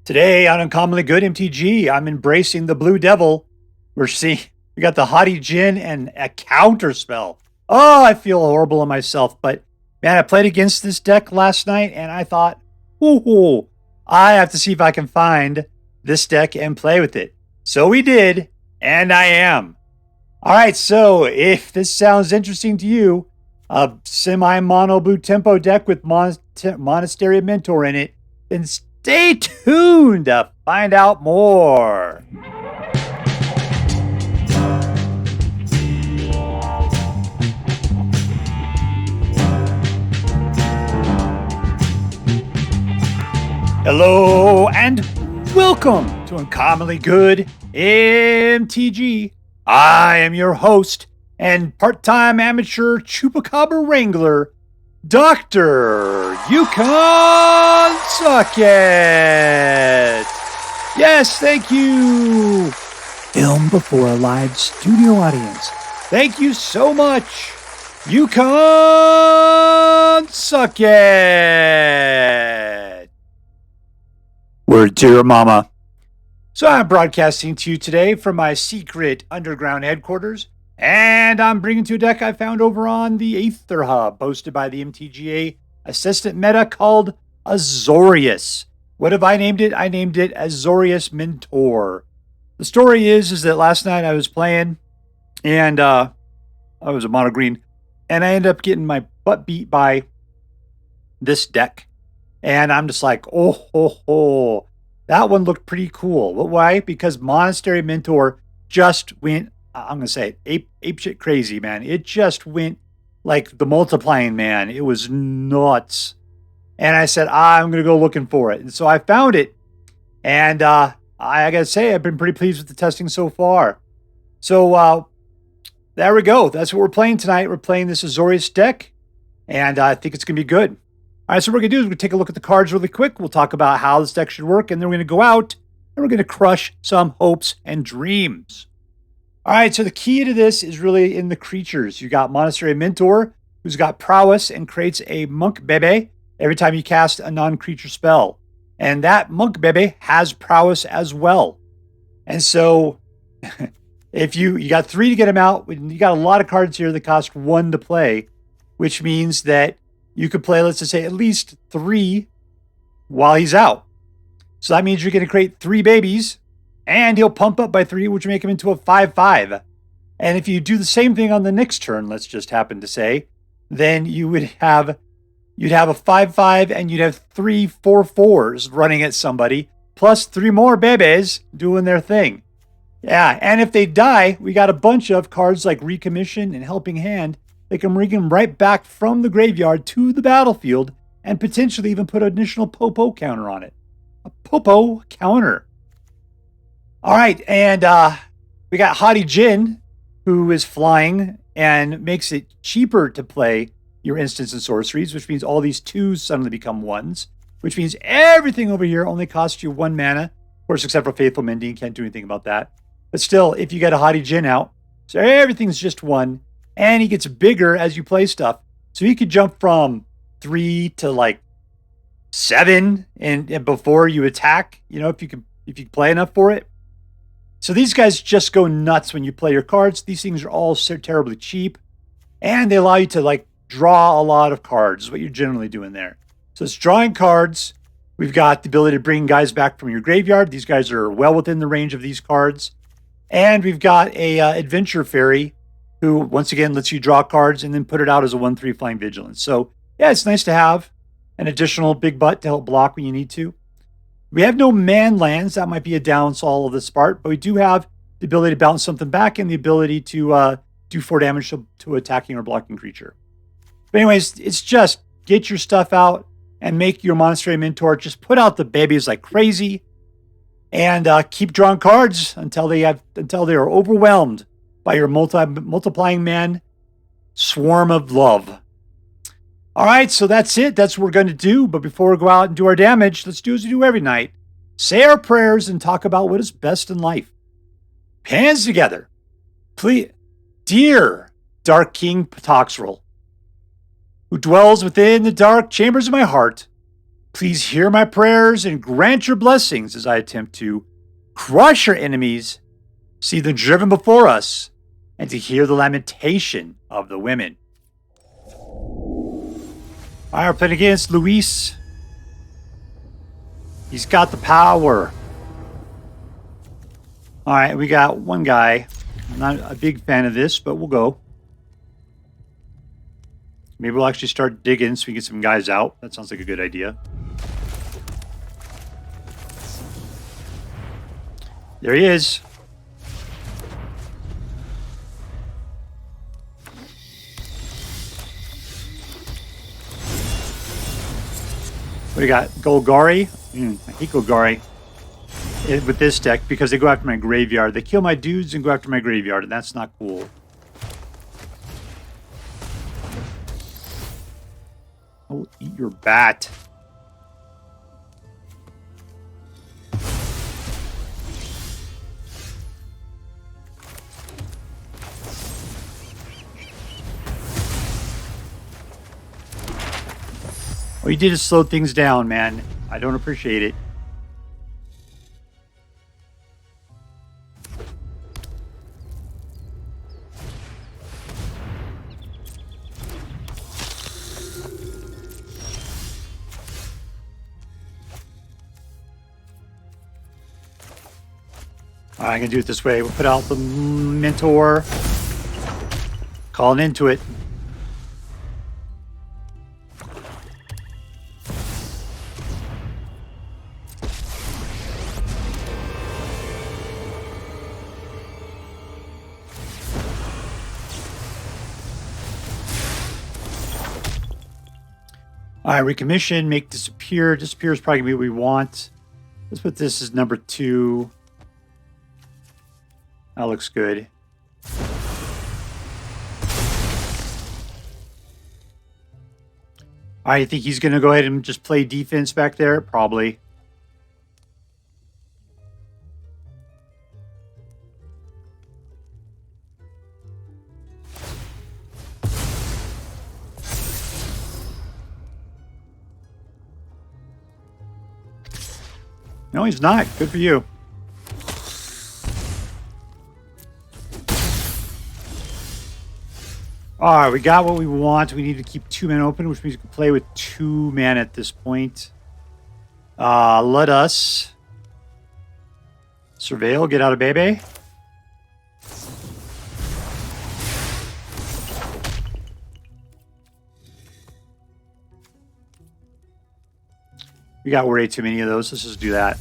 Today on Uncommonly Good MTG, I'm embracing the Blue Devil. We got the Haughty Djinn and a counter spell. Oh, I feel horrible in myself, but man, I played against this deck last night and I thought, ooh, I have to see if I can find this deck and play with it. So we did, and I am. All right, so if this sounds interesting to you, a semi-mono blue tempo deck with Monastery Mentor in it, then stay tuned to find out more. Hello and welcome to Uncommonly Good MTG. I am your host and part-time amateur Chupacabra Wrangler, Dr. Yukon Sucket. Yes, thank you. Film before a live studio audience. Thank you so much, Yukon Sucket. Word to your mama. So I'm broadcasting to you today from my secret underground headquarters, and I'm bringing to a deck I found over on the Aether Hub, hosted by the MTGA-Assistant-Meta called Azorius. What have I named it? I named it Azorius Mentor. The story is that last night I was playing, and I was a mono green, and I ended up getting my butt beat by this deck. And I'm just like, oh, that one looked pretty cool. Why? Because Monastery Mentor just went, I'm going to say it, ape shit crazy, man. It just went like the multiplying man. It was nuts. And I said, I'm going to go looking for it. And so I found it. And I got to say, I've been pretty pleased with the testing so far. So there we go. That's what we're playing tonight. We're playing this Azorius deck. And I think it's going to be good. All right, so what we're going to do is we're going to take a look at the cards really quick. We'll talk about how this deck should work, and then we're going to go out and we're going to crush some hopes and dreams. All right, so the key to this is really in the creatures. You got Monastery Mentor, who's got prowess and creates a monk bebe every time you cast a non-creature spell. And that monk bebe has prowess as well. And so if you got 3 to get him out, you got a lot of cards here that cost 1 to play, which means that you could play, let's just say, at least 3 while he's out. So that means you're going to create 3 babies, and he'll pump up by 3, which will make him into a 5/5. And if you do the same thing on the next turn, let's just happen to say, then you'd have a 5/5, and you'd have 3 4/4s running at somebody, plus 3 more bebes doing their thing. Yeah, and if they die, we got a bunch of cards like Recommission and Helping Hand. They can bring him right back from the graveyard to the battlefield and potentially even put an additional Popo counter on it. A Popo counter. All right, and we got Haughty Djinn, who is flying and makes it cheaper to play your instants and sorceries, which means all these 2s suddenly become 1s, which means everything over here only costs you 1 mana. Of course, except for Faithful Mending, can't do anything about that. But still, if you get a Haughty Djinn out, so everything's just 1. And he gets bigger as you play stuff. So he could jump from 3 to like 7 and before you attack, if you play enough for it. So these guys just go nuts when you play your cards. These things are all so terribly cheap. And they allow you to like draw a lot of cards, is what you're generally doing there. So it's drawing cards. We've got the ability to bring guys back from your graveyard. These guys are well within the range of these cards. And we've got a Adventure Fairy, who, once again, lets you draw cards and then put it out as a 1/3 Flying Vigilance. So, yeah, it's nice to have an additional big butt to help block when you need to. We have no man lands. That might be a downfall of this part, but we do have the ability to bounce something back and the ability to do 4 damage to attacking or blocking creature. But anyways, it's just get your stuff out and make your Monastery Mentor. Just put out the babies like crazy and keep drawing cards until they are overwhelmed by your multiplying man swarm of love. All right, so that's it. That's what we're going to do. But before we go out and do our damage, let's do as we do every night. Say our prayers and talk about what is best in life. Hands together. Please, dear Dark King Patoxrel, who dwells within the dark chambers of my heart, Please hear my prayers and grant your blessings as I attempt to crush your enemies, see them driven before us, and to hear the lamentation of the women. I are playing against Luis. He's got the power. All right, we got one guy. I'm not a big fan of this, but we'll go. Maybe we'll actually start digging so we get some guys out. That sounds like a good idea. There he is. What do you got? Golgari? I hate Golgari with this deck because they go after my graveyard. They kill my dudes and go after my graveyard, and that's not cool. Oh, eat your bat. What you did is slow things down, man. I don't appreciate it. I'm going to do it this way. We'll put out the Mentor. Calling into it. All right, recommission, make disappear. Disappear is probably going to be what we want. Let's put this as number 2. That looks good. I think he's going to go ahead and just play defense back there. Probably. No, he's not. Good for you. All right, we got what we want. We need to keep 2 men open, which means we can play with 2 men at this point. Let us surveil, get out of Bebe. We got way too many of those. Let's just do that.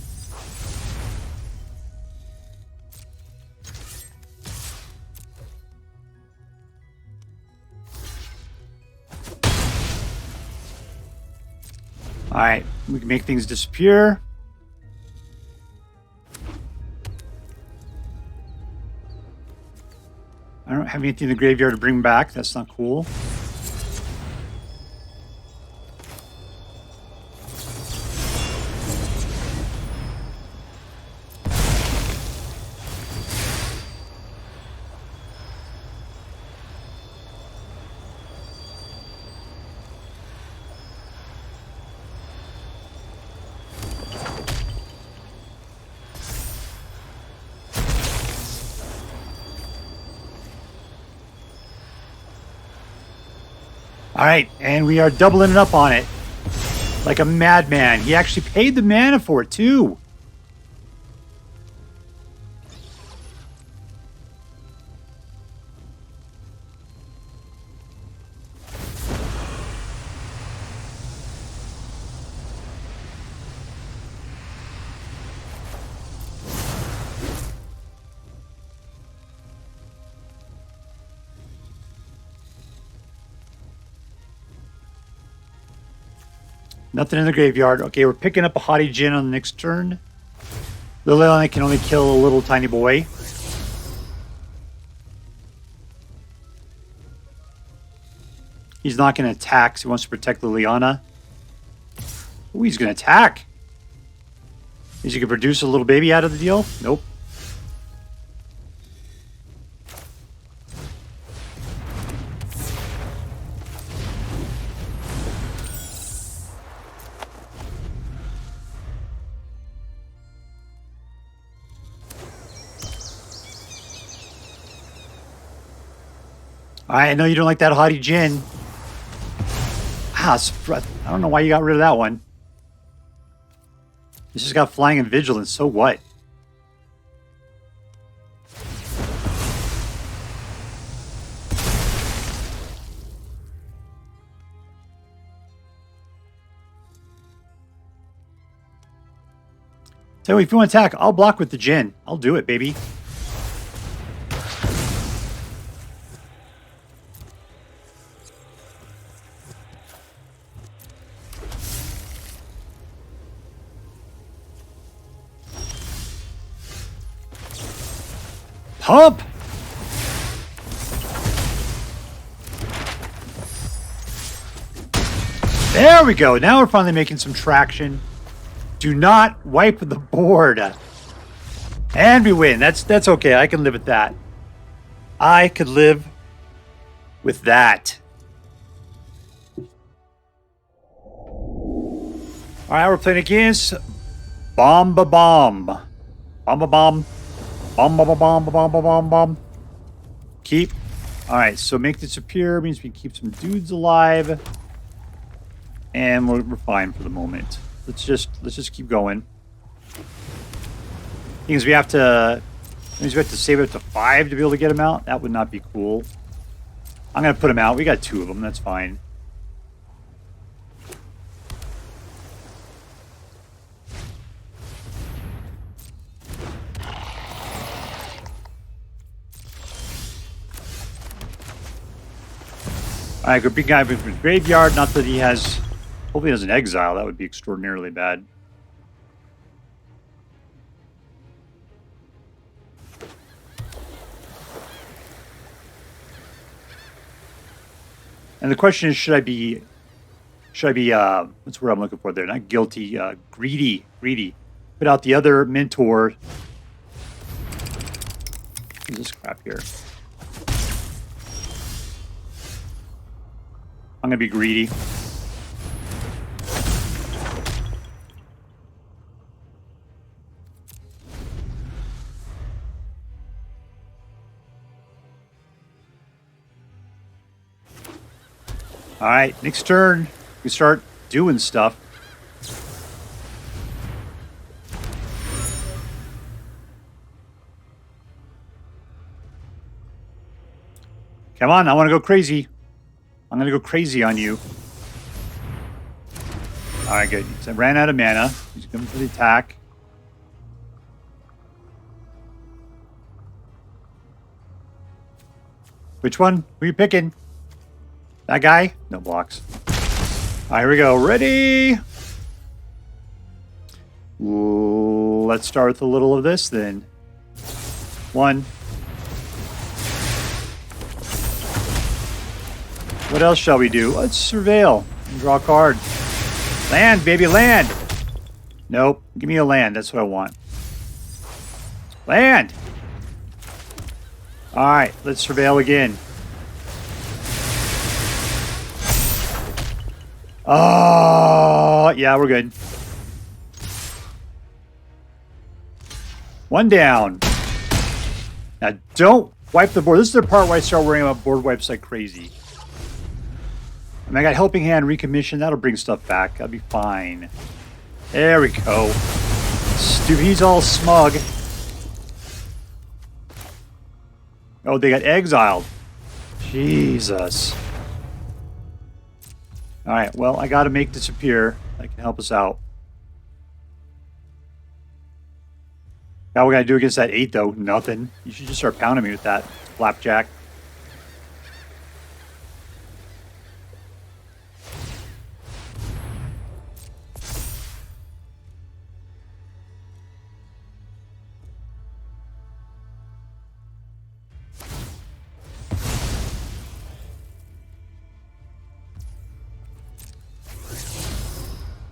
All right, we can make things disappear. I don't have anything in the graveyard to bring back. That's not cool. All right, and we are doubling it up on it like a madman. He actually paid the mana for it, too. Nothing in the graveyard. Okay, we're picking up a Haughty Djinn on the next turn. Liliana can only kill a little tiny boy. He's not going to attack, so he wants to protect Liliana. Ooh, he's going to attack. Is he going to produce a little baby out of the deal? Nope. I know you don't like that Haughty Djinn. Ah, I don't know why you got rid of that one. This just got flying and vigilance, so what? So if you want to attack, I'll block with the Djinn. I'll do it, baby. Pump! There we go. Now we're finally making some traction. Do not wipe the board. And we win. That's okay. I can live with that. I could live with that. All right, we're playing against Bombabomb. Bombabomb. Bombabomb. Keep. All right, so make disappear means we keep some dudes alive. And we're fine for the moment. Let's just keep going. Because we have to save it up to 5 to be able to get him out. That would not be cool. I'm gonna put him out. We got 2 of them. That's fine. All right, good big guy with his graveyard. Not that he has. Hopefully he has an exile. That would be extraordinarily bad. And the question is, should I be, what's the word I'm looking for there? Not guilty, greedy. Put out the other mentor. What's this crap here? I'm going to be greedy. All right, next turn, we start doing stuff. Come on, I want to go crazy. I'm going to go crazy on you. All right, good. So I ran out of mana. He's going for the attack. Which one? Who are you picking? That guy? No blocks. All right, here we go. Ready? Let's start with a little of this then. 1. What else shall we do? Let's surveil and draw a card. Land, baby, land. Nope. Give me a land. That's what I want. Land. All right, let's surveil again. Oh, yeah, we're good. 1 down. Now, don't wipe the board. This is the part where I start worrying about board wipes like crazy. I mean, I got Helping Hand, Recommission. That'll bring stuff back. That'll be fine. There we go. He's all smug. Oh, they got exiled. Jesus. All right, well, I got to make disappear. That can help us out. Now we're going to do against that 8, though. Nothing. You should just start pounding me with that flapjack.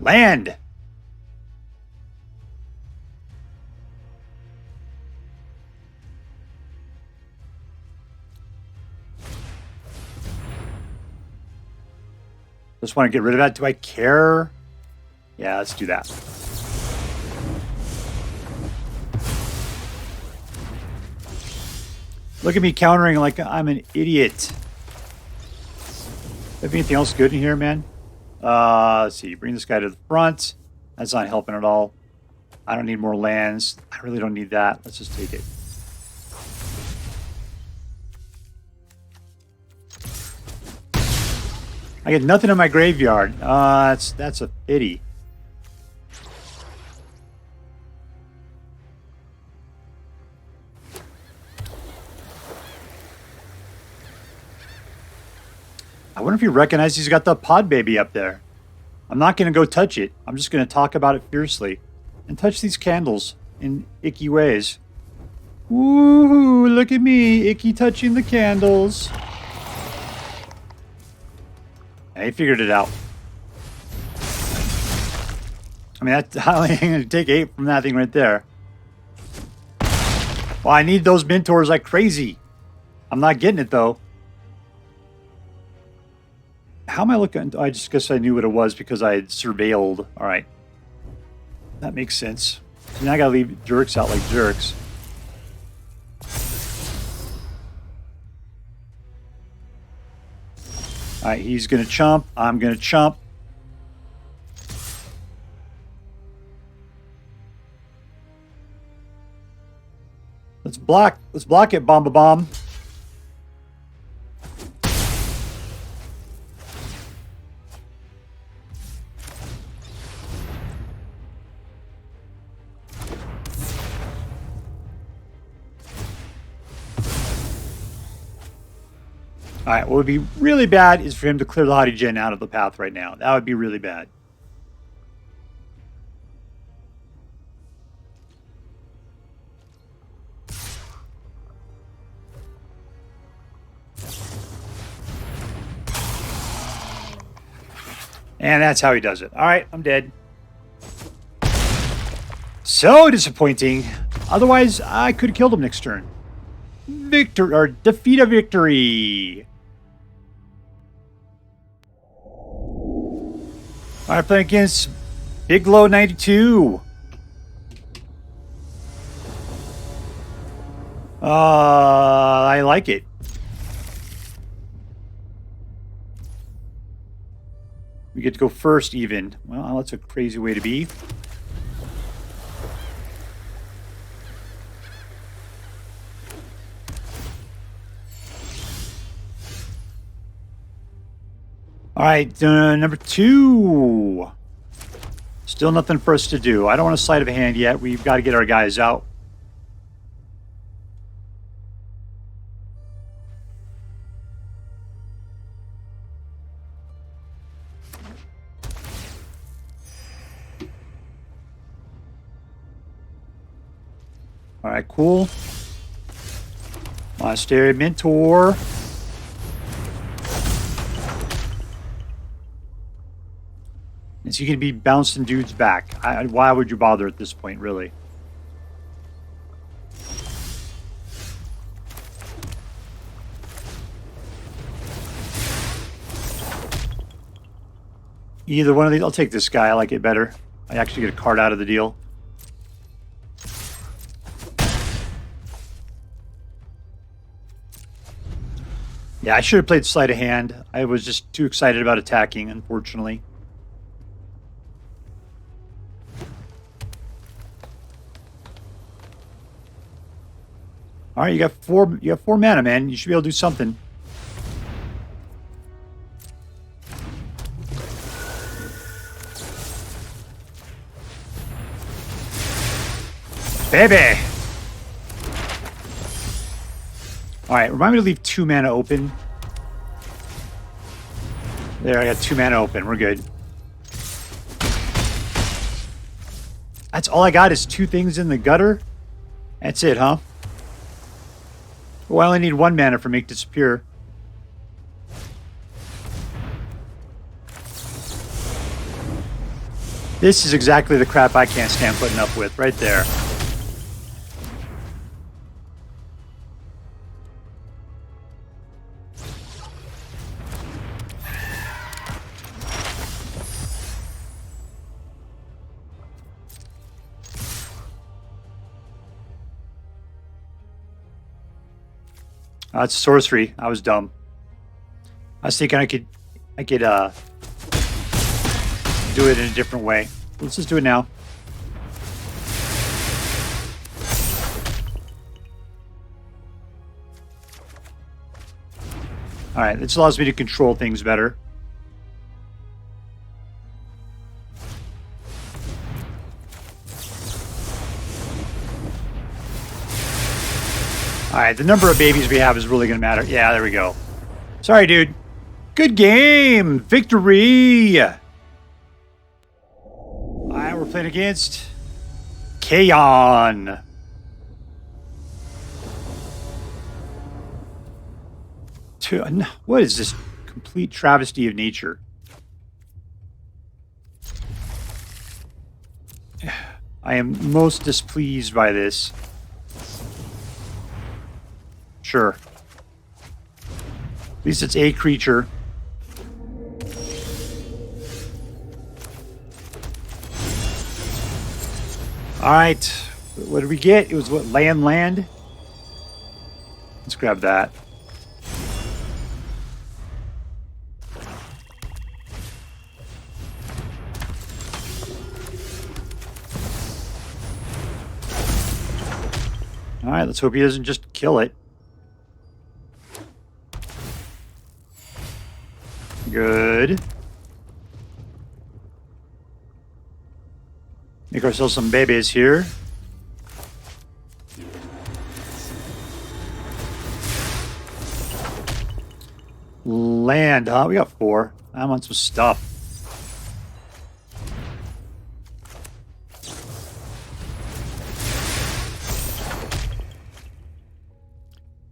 Land! Just want to get rid of that. Do I care? Yeah, let's do that. Look at me countering like I'm an idiot. Have anything else good in here, man? Let's see. Bring this guy to the front. That's not helping at all. I don't need more lands. I really don't need that. Let's just take it. I get nothing in my graveyard. That's a pity. I wonder if you recognize he's got the pod baby up there. I'm not going to go touch it. I'm just going to talk about it fiercely and touch these candles in icky ways. Woohoo, look at me, icky touching the candles. Yeah, he figured it out. I mean, that's how I'm going to take 8 from that thing right there. Well, I need those mentors like crazy. I'm not getting it, though. How am I looking? I just guess I knew what it was because I had surveilled. All right. That makes sense. So now I got to leave jerks out like jerks. All right, he's going to chump. I'm going to chump. Let's block it, Bombabomb. All right, what would be really bad is for him to clear the Haughty Djinn out of the path right now. That would be really bad. And that's how he does it. All right, I'm dead. So disappointing. Otherwise, I could have killed him next turn. Victory, or defeat a victory. All right, playing against Big Low 92. I like it. We get to go first even. Well, that's a crazy way to be. All right, number 2. Still nothing for us to do. I don't want to sleight of hand yet. We've got to get our guys out. All right, cool. Monastery Mentor. And so you can be bouncing dudes back. Why would you bother at this point, really? Either one of these. I'll take this guy. I like it better. I actually get a card out of the deal. Yeah, I should have played Sleight of Hand. I was just too excited about attacking, unfortunately. All right, you got four mana, man. You should be able to do something. Baby! All right, remind me to leave 2 mana open. There, I got 2 mana open. We're good. That's all I got is 2 things in the gutter? That's it, huh? Well, I only need 1 mana for Make Disappear. This is exactly the crap I can't stand putting up with, right there. It's sorcery. I was dumb. I was thinking I could I could do it in a different way. Let's just do it now. All right, this allows me to control things better. All right, the number of babies we have is really going to matter. Yeah, there we go. Sorry, dude. Good game. Victory. All right, we're playing against Kayon. What is this complete travesty of nature? I am most displeased by this. Sure. At least it's a creature. All right. What did we get? It was what? Land? Let's grab that. All right, let's hope he doesn't just kill it. Good. Make ourselves some babies here. Land, huh? We got 4. I want some stuff.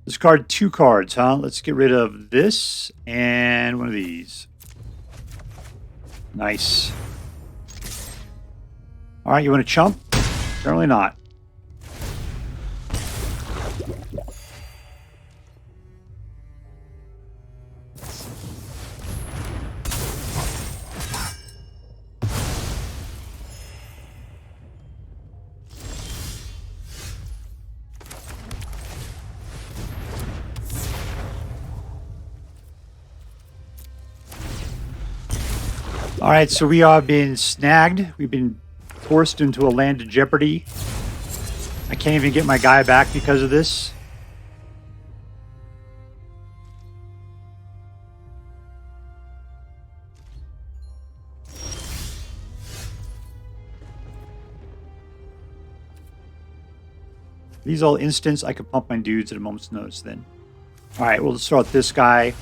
Discard 2 cards, huh? Let's get rid of this and one of these. Nice. All right, you want to chump? Generally not. All right, so we have been snagged. We've been forced into a land of jeopardy. I can't even get my guy back because of this. These all instants. I could pump my dudes at a moment's notice then. All right, we'll start this guy.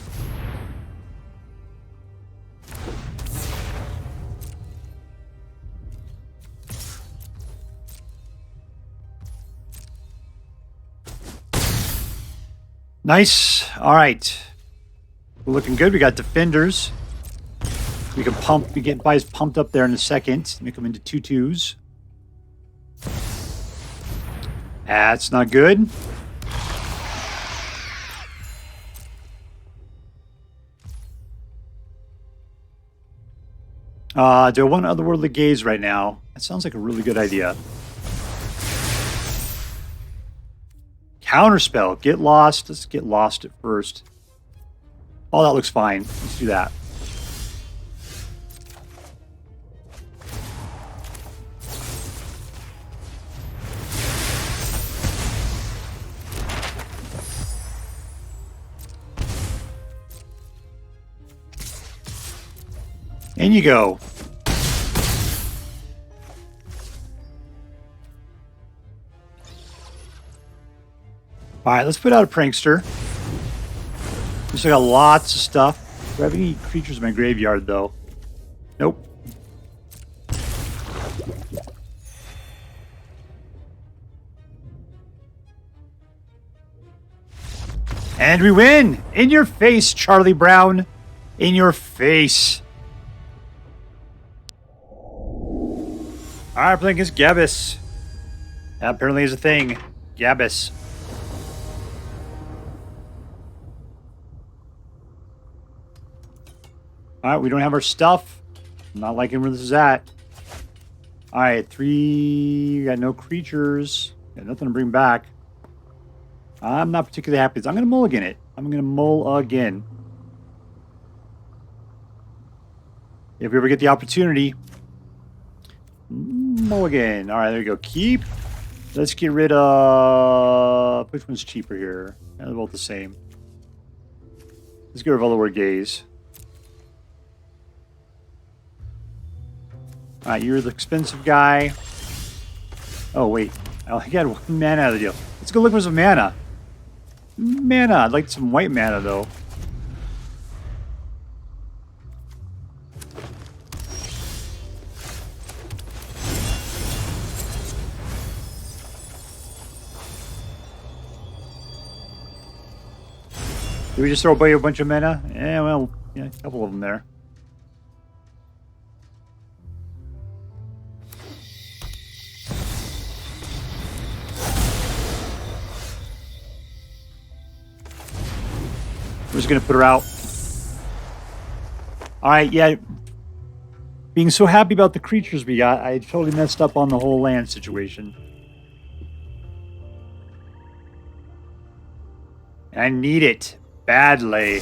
Nice. All right. We're looking good. We got defenders. We can pump. We get guys pumped up there in a second. Make them into 2/2s. That's not good. Do I want Otherworldly Gaze right now? That sounds like a really good idea. Counterspell. Get lost. Let's get lost at first. Oh, that looks fine. Let's do that. In you go. All right, let's put out a prankster. Looks like I got lots of stuff. Do I have any creatures in my graveyard, though? Nope. And we win! In your face, Charlie Brown. In your face. Alright, playing against Gabis. That apparently is a thing. Gabis. Alright, we don't have our stuff. I'm not liking where this is at. Alright, 3... got no creatures. Got nothing to bring back. I'm not particularly happy. I'm going to mulligan it. I'm going to mull again. if we ever get the opportunity. Mulligan. All right, there you go. Keep. Let's get rid of... Which one's cheaper here? They're both the same. Let's get rid of Otherworldly Gaze. All right, you're the expensive guy. Oh, wait. I got 1 mana out of the deal. Let's go look for some mana. Mana. I'd like some white mana, though. Did we just throw away a bunch of mana? Yeah, well, yeah, a couple of them there. We're just going to put her out. All right, yeah. Being so happy about the creatures we got, I totally messed up on the whole land situation. I need it badly.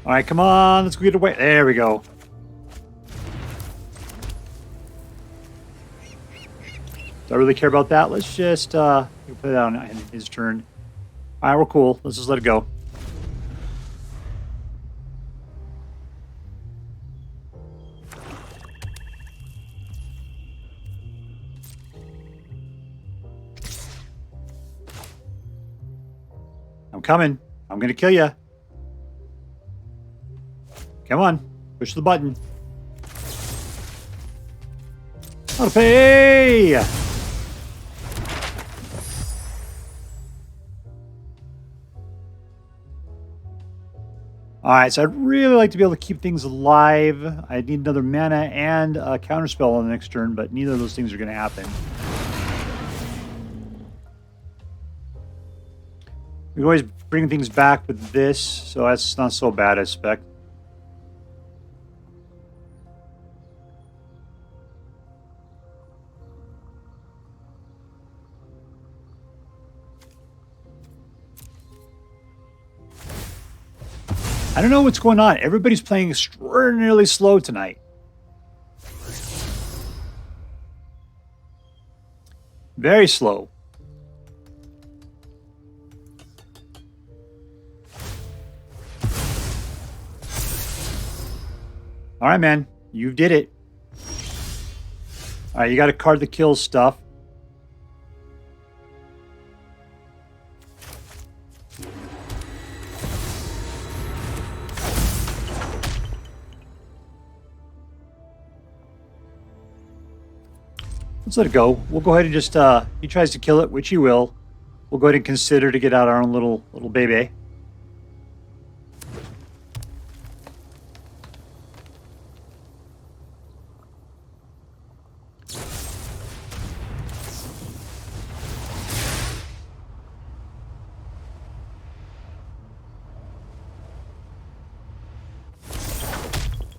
All right, come on. Let's go get away. There we go. Do I really care about that? Let's just put it on his turn. All right, we're cool. Let's just let it go. I'm coming. I'm going to kill you. Come on. Push the button. Auto pay! Alright, so I'd really like to be able to keep things alive. I need another mana and a counterspell on the next turn, but neither of those things are going to happen. We always bring things back with this, so that's not so bad, I expect. I don't know what's going on. Everybody's playing extraordinarily slow tonight. Very slow. All right, man. You did it. All right, you got to card the kill stuff. Let's let it go. We'll go ahead and just, he tries to kill it, which he will. We'll go ahead and consider to get out our own little baby.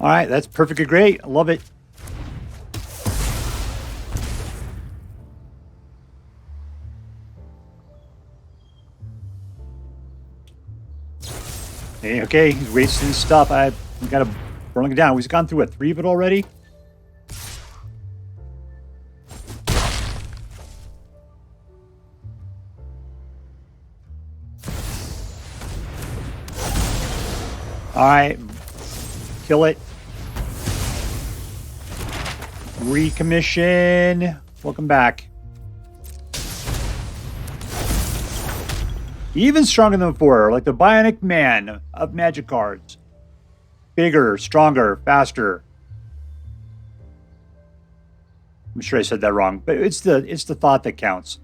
All right, that's perfectly great. I love it. Hey, okay, he's wasting stuff. I got to burn it down. He's gone through, what, 3 of it already? All right, kill it. Recommission. Welcome back. Even stronger than before, like the Bionic Man of Magic cards. Bigger, stronger, faster. I'm sure I said that wrong, but it's the thought that counts.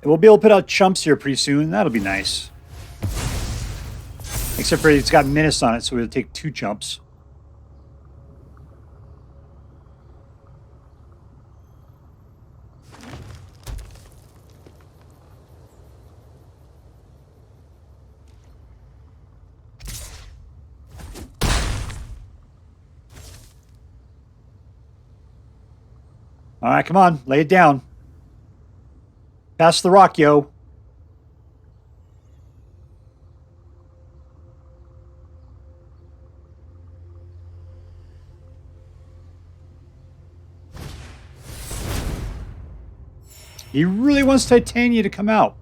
We'll be able to put out chumps here pretty soon. That'll be nice. Like Except for it's got menace on it, so it'll take 2 jumps. All right, come on, lay it down. Pass the rock, yo. He really wants Titania to come out.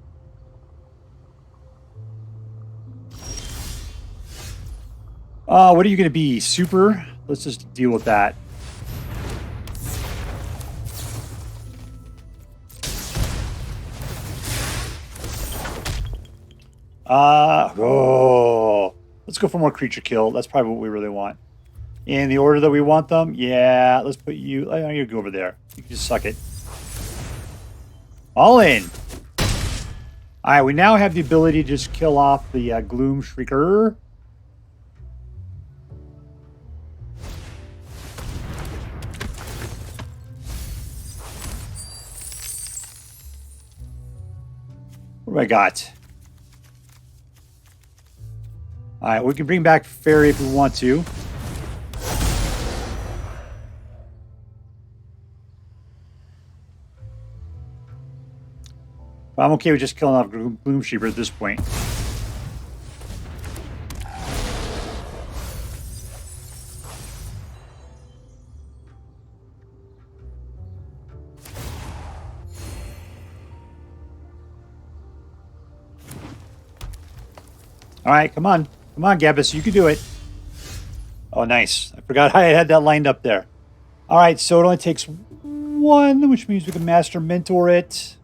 What are you going to be? Super? Let's just deal with that. Let's go for more creature kill. That's probably what we really want. In the order that we want them? Yeah, let's put you... I'm going to go over there. You can just suck it. All in. All right, we now have the ability to just kill off the Gloom Shrieker. What do I got? All right, we can bring back Fairy if we want to. I'm okay with just killing off Gloom Sheeper at this point. All right, come on. Come on, Gabis, you can do it. Oh, nice. I forgot I had that lined up there. All right, so it only takes 1, which means we can Master Mentor it.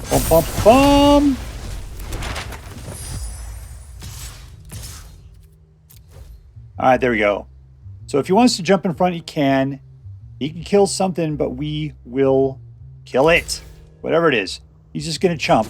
Bum, bum, bum. All right, there we go. So if he wants to jump in front, he can. He can kill something, but we will kill it. Whatever it is. He's just going to chump.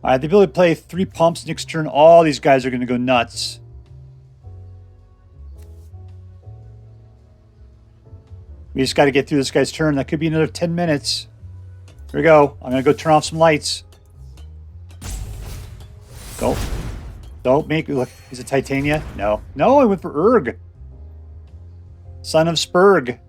All right, the ability to play 3 pumps next turn. All these guys are going to go nuts. We just got to get through this guy's turn. That could be another 10 minutes. Here we go. I'm going to go turn off some lights. Don't make me look. Is it Titania? No. No, I went for Urg. Son of Spurg.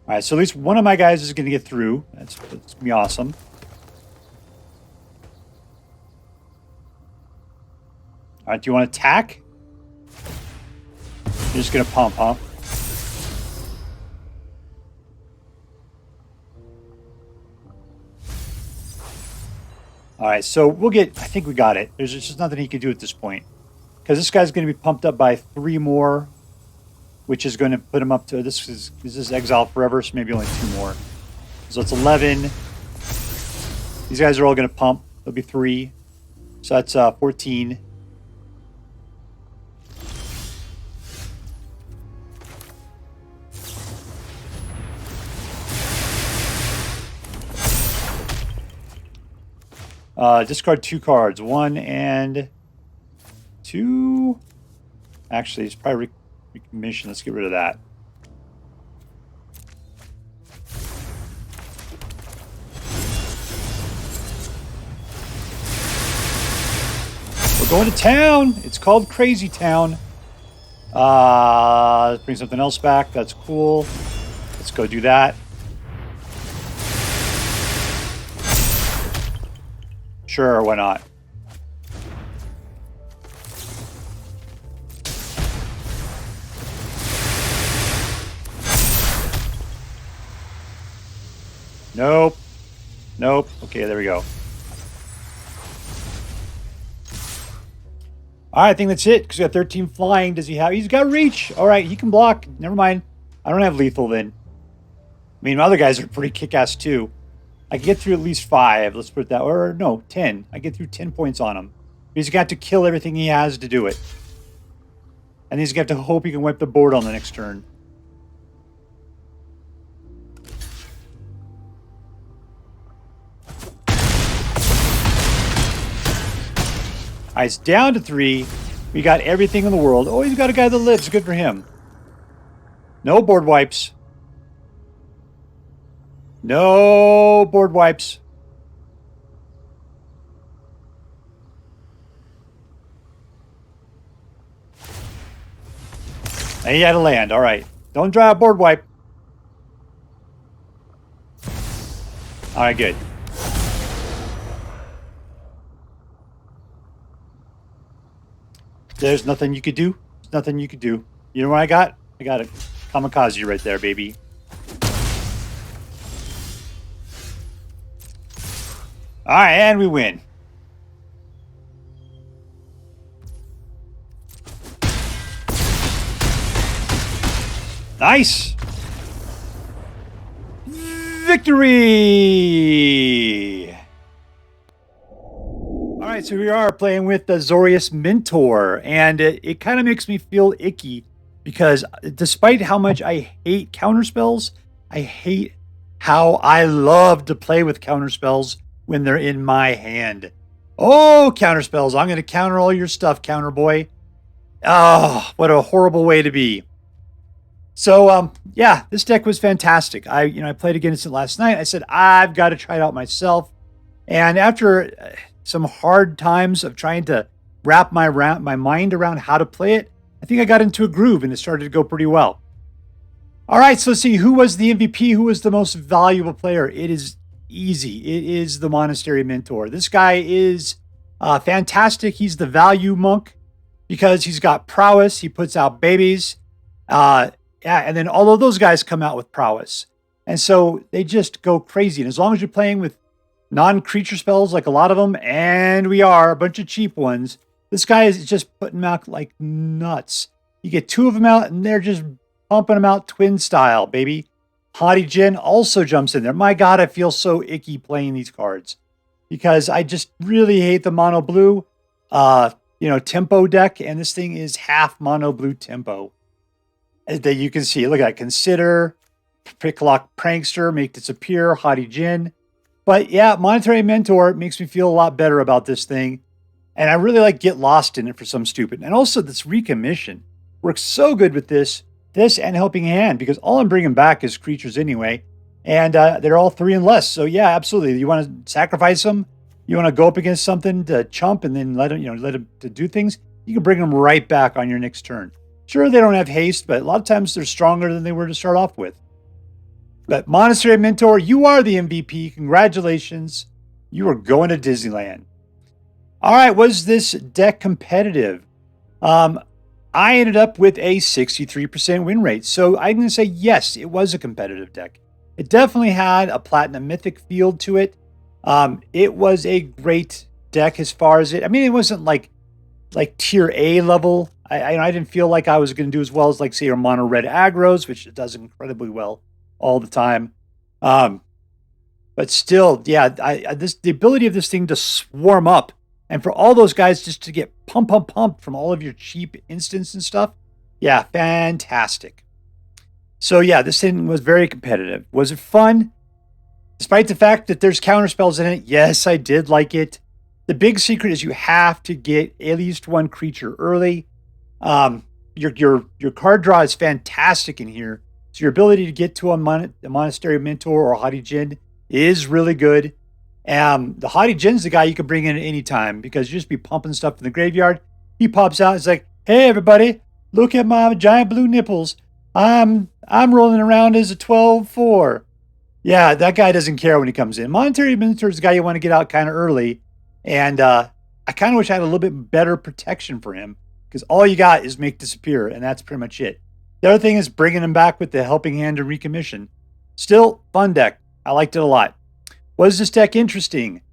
All right, so at least one of my guys is going to get through. That's going to be awesome. All right, do you want to attack? You're just going to pump, huh? All right, so we'll get... I think we got it. There's just nothing he can do at this point. Because this guy's going to be pumped up by 3 more... which is going to put him up to, this is Exile Forever, so maybe only 2 more. So it's 11. These guys are all going to pump. There'll be 3. So that's 14. Discard 2 cards. 1 and 2. Actually, it's probably... Recommission. Let's get rid of that. We're going to town. It's called Crazy Town. Let's bring something else back. That's cool. Let's go do that. Sure, why not? Nope. Nope. Okay, there we go. All right, I think that's it, because we got 13 flying. Does he have... He's got reach. All right, he can block. Never mind. I don't have lethal then. I mean, my other guys are pretty kick-ass too. I can get through at least 5. Let's put it that way. Or no, 10. I get through 10 points on him. He's got to kill everything he has to do it. And he's got to hope he can wipe the board on the next turn. All right, it's down to 3. We got everything in the world. Oh, he's got a guy that lives. Good for him. No board wipes. No board wipes. And he had to land. All right. Don't draw a board wipe. All right, good. There's nothing you could do. There's nothing you could do. You know what I got? I got a kamikaze right there, baby. All right, and we win. Nice. Victory. All right, so we are playing with the Azorius Mentor, and it kind of makes me feel icky because despite how much I hate counterspells, I hate how I love to play with counterspells when they're in my hand. Oh, counterspells. I'm going to counter all your stuff, counter boy. Oh, what a horrible way to be. So, yeah, this deck was fantastic. I played against it last night. I said, I've got to try it out myself. And after some hard times of trying to wrap my mind around how to play it, I think I got into a groove and it started to go pretty well. All right, so let's see. Who was the MVP? Who was the most valuable player? It is easy. It is the Monastery Mentor. This guy is fantastic. He's the value monk because he's got prowess. He puts out babies. Yeah, and then all of those guys come out with prowess. And so they just go crazy. And as long as you're playing with non-creature spells like a lot of them, and we are, a bunch of cheap ones, this guy is just putting them out like nuts. You get 2 of them out, and they're just pumping them out twin style, baby. Haughty Djinn also jumps in there. My God, I feel so icky playing these cards because I just really hate the mono blue, tempo deck. And this thing is half mono blue tempo. That you can see. Look at that. Consider, Picklock Prankster, make disappear, Haughty Djinn. But yeah, Monastery Mentor makes me feel a lot better about this thing. And I really like Get Lost in it for some stupid. And also this Recommission works so good with this and Helping Hand, because all I'm bringing back is creatures anyway. And they're all 3 and less. So yeah, absolutely. You want to sacrifice them? You want to go up against something to chump and then let them to do things? You can bring them right back on your next turn. Sure, they don't have haste, but a lot of times they're stronger than they were to start off with. But Monastery Mentor, you are the MVP. Congratulations. You are going to Disneyland. All right, was this deck competitive? I ended up with a 63% win rate. So I'm going to say yes, it was a competitive deck. It definitely had a Platinum Mythic field to it. It was a great deck as far as it. I mean, it wasn't like tier A level. I didn't feel like I was going to do as well as, like, say, your mono red aggros, which it does incredibly well all the time. But still, yeah, the ability of this thing to swarm up and for all those guys just to get pump from all of your cheap instants and stuff. Yeah, fantastic. So yeah, this thing was very competitive. Was it fun? Despite the fact that there's counterspells in it, yes, I did like it. The big secret is you have to get at least 1 creature early. Your card draw is fantastic in here. So your ability to get to a Monastery Mentor or a Haughty Djinn is really good. The Haughty Djinn's the guy you can bring in at any time because you just be pumping stuff in the graveyard. He pops out. It's like, hey, everybody, look at my giant blue nipples. I'm rolling around as a 12-4. Yeah, that guy doesn't care when he comes in. Monastery Mentor is the guy you want to get out kind of early. And I kind of wish I had a little bit better protection for him because all you got is make disappear, and that's pretty much it. The other thing is bringing him back with the Helping Hand and Recommission. Still, fun deck. I liked it a lot. Was this deck interesting?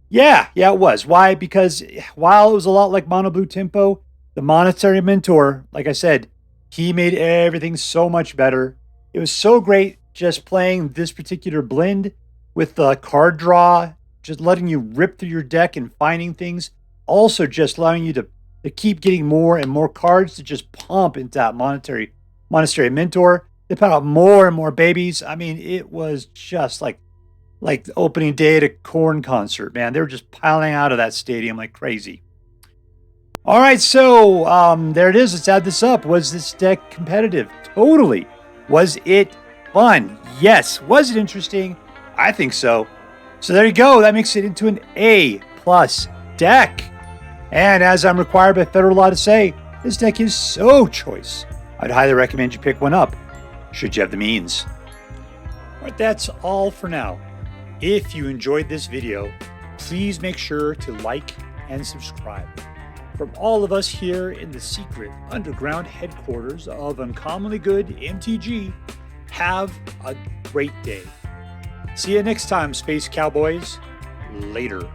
Yeah, it was. Why? Because while it was a lot like Mono Blue Tempo, the Monastery Mentor, like I said, he made everything so much better. It was so great just playing this particular blend with the card draw, just letting you rip through your deck and finding things. Also just allowing you to keep getting more and more cards to just pump into that Monastery Mentor. They put out more and more babies. I mean, it was just like the opening day at a Korn concert, man. They were just piling out of that stadium like crazy. All right, so there it is. Let's add this up. Was this deck competitive? Totally. Was it fun? Yes. Was it interesting? I think so. So there you go. That makes it into an A+ deck. And as I'm required by federal law to say, this deck is so choice. I'd highly recommend you pick one up, should you have the means. All right, that's all for now. If you enjoyed this video, please make sure to like and subscribe. From all of us here in the secret underground headquarters of Uncommonly Good MTG, have a great day. See you next time, Space Cowboys. Later.